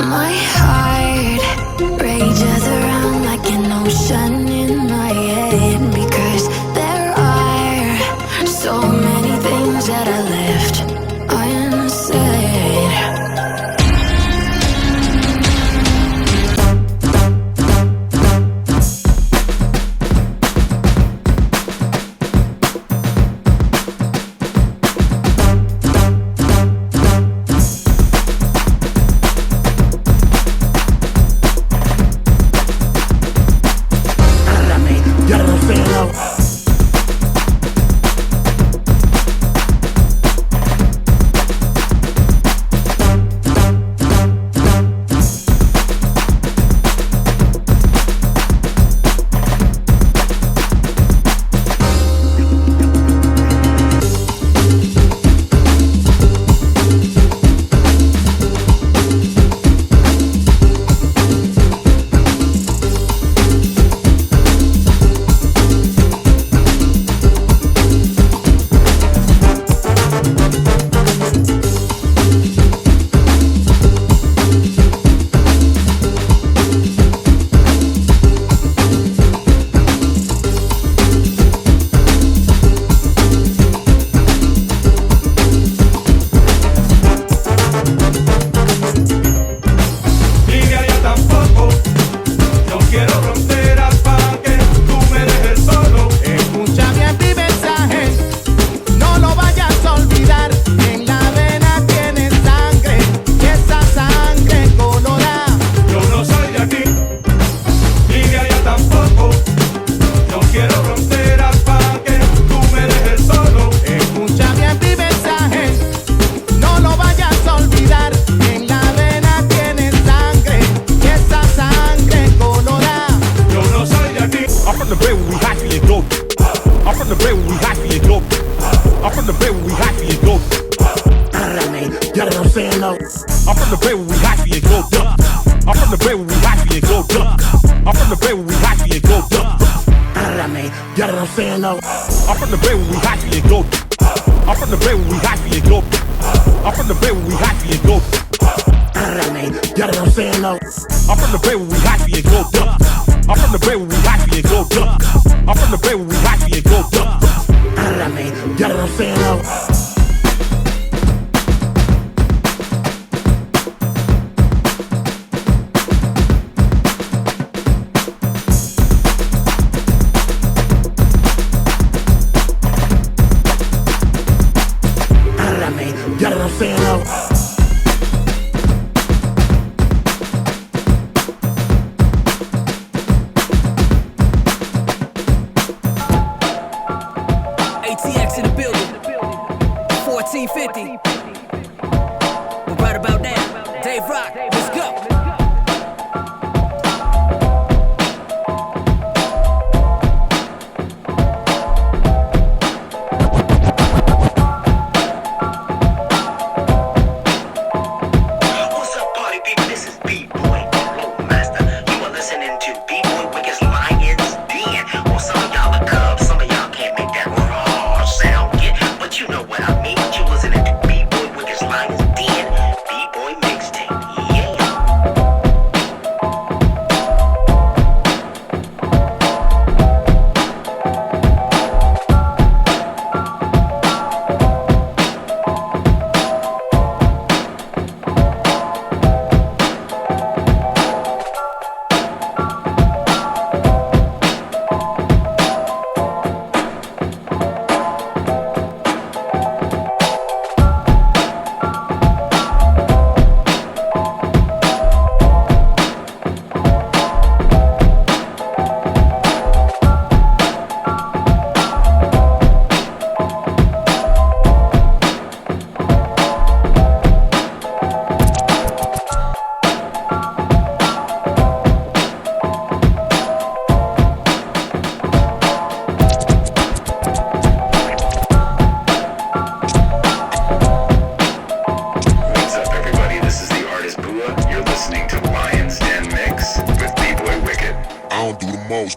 My heart rages around like an ocean in my head, because there are so many things that I left unsaid.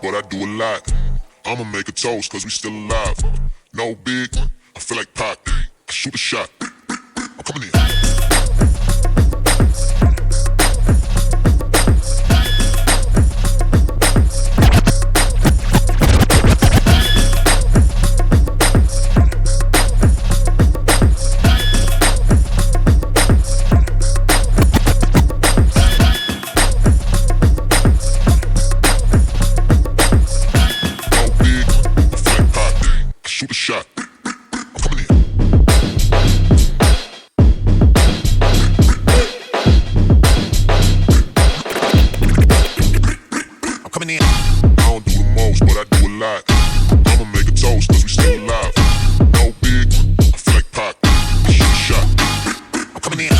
but I do a lot. I'ma make a toast, cause we still alive. No big, I feel like Pac. I shoot a shot. I'm coming in. coming in. I don't do the most, but I do a lot. I'ma make a toast, cause we still alive. No big, I feel like Pac. Shoot a shot. I'm coming in.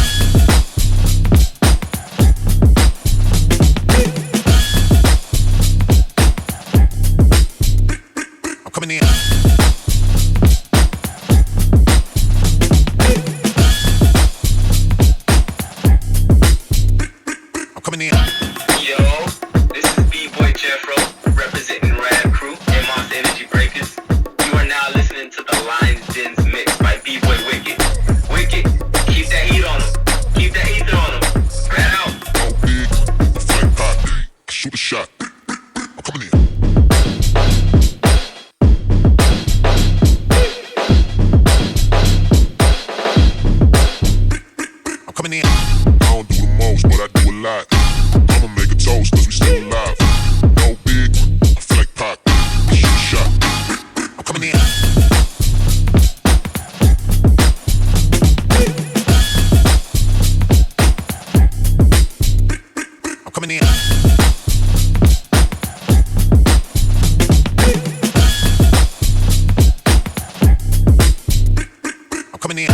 I'm coming in. I'm coming in. Yo, this is B-Boy Jeffro, representing Rad Crew and Monster Energy Breakers. You are now listening to the Lions Den's mix by BboyWicket. Wicket, keep that heat on him. Keep that ether on him. Spread out. No big, I feel like Pac. Shoot a shot. I'm coming in. I'm coming in. I don't do the most, but I do a lot. I'ma make a toast, cause we still alive. No big, I feel like Pac. Shoot a shot. I'm coming in. I'm coming in. I'm coming in.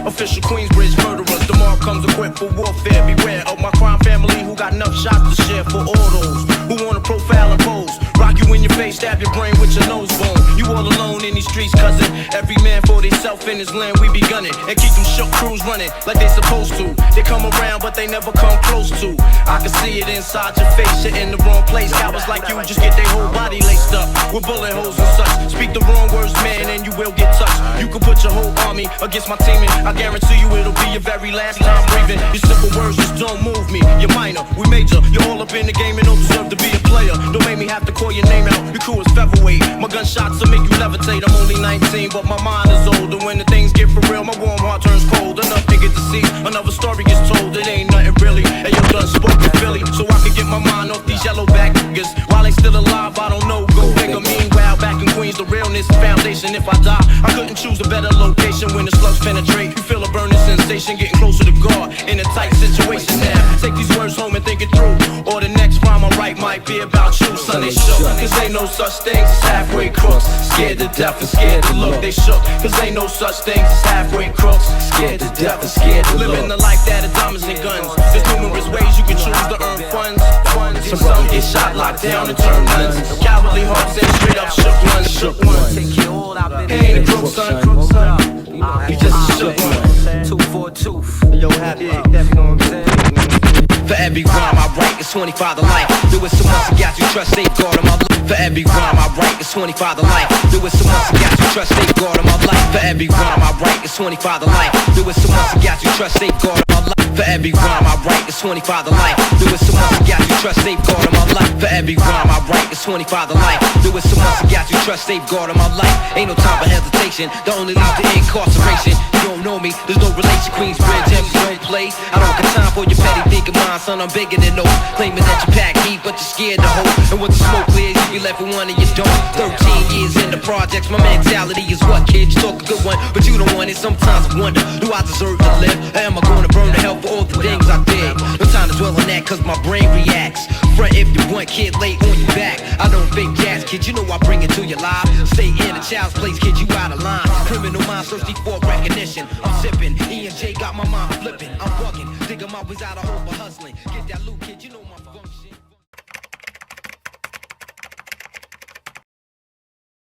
Official Queensbridge murderers. Tomorrow comes equipped for warfare. Beware of my crime family who got enough shots to share for all those who wanna profile and pose. Rock you in your face, stab your brain with your nose bone. You all alone in these streets, cousin. Every man for himself in his land, we be gunning. And keep them shook crews running like they supposed to. They come around, but they never come close to. I can see it inside your face, you're in the wrong place. Cowards like you just get their whole body laced up with bullet holes and such. Speak the wrong words, man, and you will get touched. You can put your whole army against my team, and I guarantee you it'll be your very last time breathing. Your simple words just don't move me. You're minor, we major. You're all up in the game and don't deserve to be a player. Don't make me have to call your name out. Your crew is featherweight. My gunshots will make you levitate. I'm only 19, but my mind is older. When the things get for real, my warm heart turns cold. Enough to get to see another story gets told. It ain't nothing really. And you done spoke in Philly, so I can get my mind off these yellow back niggas. While they still alive, I don't know. Go bigger. Meanwhile, back in Queens, the realness foundation. If I die, I couldn't choose a better location. When the slugs penetrate, you feel a burning sensation, getting closer to God in a tight situation now. Take these words home and think it through, or the next rhyme I write might might be about you, son, they shook. Cause ain't no such things as halfway crooks. Scared to death and scared to look, they shook. Cause ain't no such things as halfway crooks. Scared to death and scared to look. Living the life that of diamonds and guns. There's numerous ways you can choose to earn funds. Some get shot, locked down, and turn nuns. Cowardly hearts and straight up shook ones, shook ones. Ain't a crook, son. You just a shook one. 2 for a tooth. Yo, happy, definitely know what I'm saying. For every rhyme I write, it's 25 to life. Do it so much I got you trust, safeguard on my life. For every rhyme I write, it's 25 to life. Do it so much I got you trust, safeguard on my life. For every rhyme I write, it's 25 to life. Do it so much I got you trust, safeguard on my life. For every rhyme I write, it's 25 to life. Do it so much I got you trust, safeguard on my life. For every rhyme I write, it's 25 to life. Do it so much I got you trust, safeguard on my life. Ain't no time for hesitation, the only lead to incarceration. You don't know me, there's no relation, Queensbridge, MC don't play. I don't got time for your petty thinking mind, son, I'm bigger than those. Claiming that you pack heat, but you're scared to hold. And when the smoke clears, you be left with one and you don't. 13 years in the projects, my mentality is what, kid? You talk a good one, but you don't want it. Sometimes I wonder, do I deserve to live? Or am I gonna burn to hell for all the things I did? No time to dwell on that, cause my brain reacts. Front if you want, kid, lay on your back. I don't fake gas, kid, you know I bring it to your live. Stay in a child's place, kid,